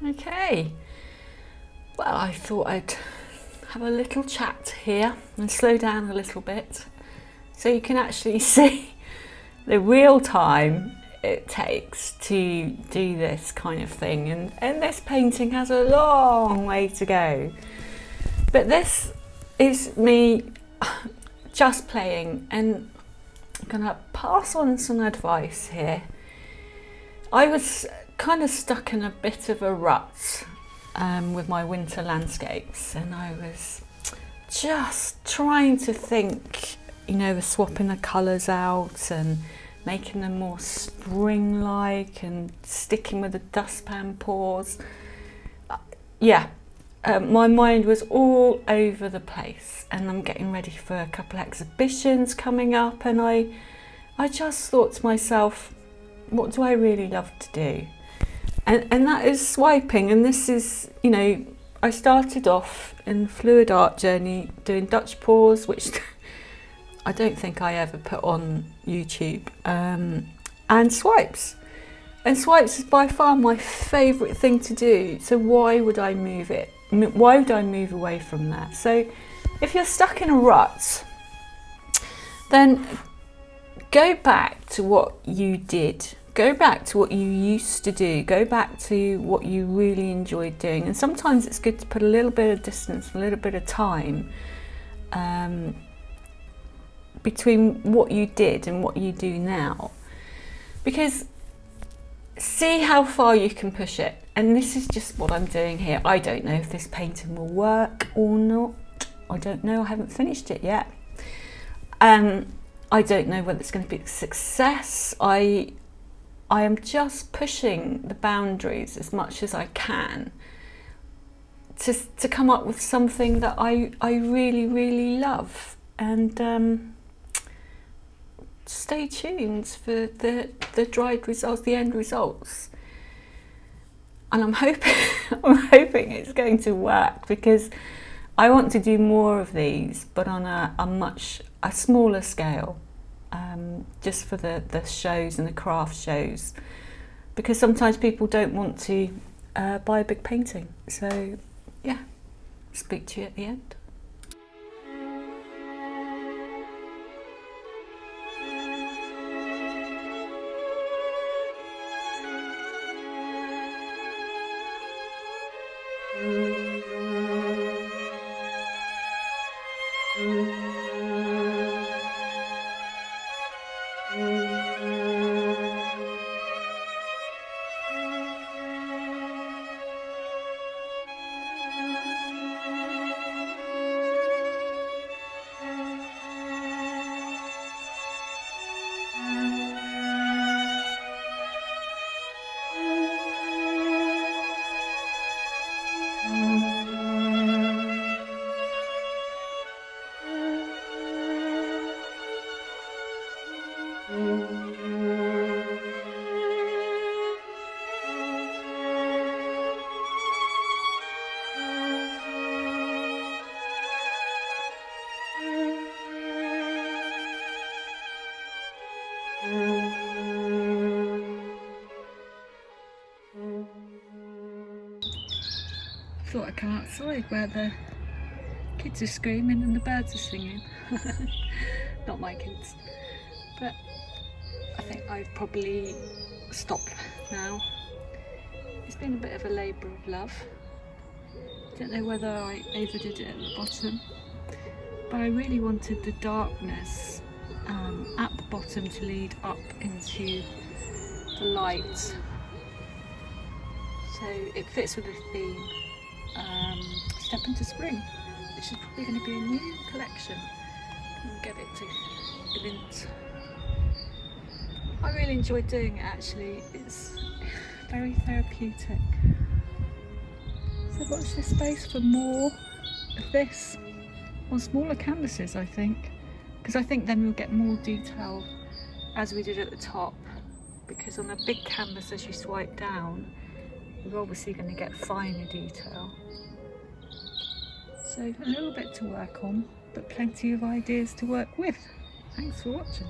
Okay, well, I thought I'd have a little chat here and slow down a little bit so you can actually see the real time it takes to do this kind of thing, and this painting has a long way to go, but this is me just playing, and I'm gonna pass on some advice here. I was kind of stuck in a bit of a rut with my winter landscapes, and I was just trying to think you know, swapping the colours out and making them more spring-like and sticking with the dustpan pours. My mind was all over the place, and I'm getting ready for a couple of exhibitions coming up, and I just thought to myself, what do I really love to do? And that is swiping. And this is, you know, I started off in fluid art journey doing Dutch pours, which I don't think I ever put on YouTube, and swipes. And swipes is by far my favourite thing to do, so why would I move it? Why would I move away from that? So if you're stuck in a rut, then go back to what you did. Go back to what you used to do. Go back to what you really enjoyed doing. And sometimes it's good to put a little bit of distance, a little bit of time between what you did and what you do now. Because see how far you can push it. And this is just what I'm doing here. I don't know if this painting will work or not. I don't know. I haven't finished it yet. I don't know whether it's going to be a success. I am just pushing the boundaries as much as I can to come up with something that I really, really love. And stay tuned for the dried results, the end results. And I'm hoping it's going to work, because I want to do more of these, but on a much smaller scale, just for the shows and the craft shows, because sometimes people don't want to buy a big painting. So yeah, speak to you at the end. Thought I'd come outside where the kids are screaming and the birds are singing. Not my kids, but I think I've probably stopped now. It's been a bit of a labour of love. Don't know whether I overdid it at the bottom, but I really wanted the darkness at the bottom to lead up into the light, so it fits with the theme. Step into Spring, which is probably going to be a new collection, and get it to event. I really enjoyed doing it actually. It's very therapeutic. So watch this space for more of this on smaller canvases, I think, because I think then we'll get more detail as we did at the top, because on a big canvas, as you swipe down, you're obviously going to get finer detail. So a little bit to work on, but plenty of ideas to work with. Thanks for watching.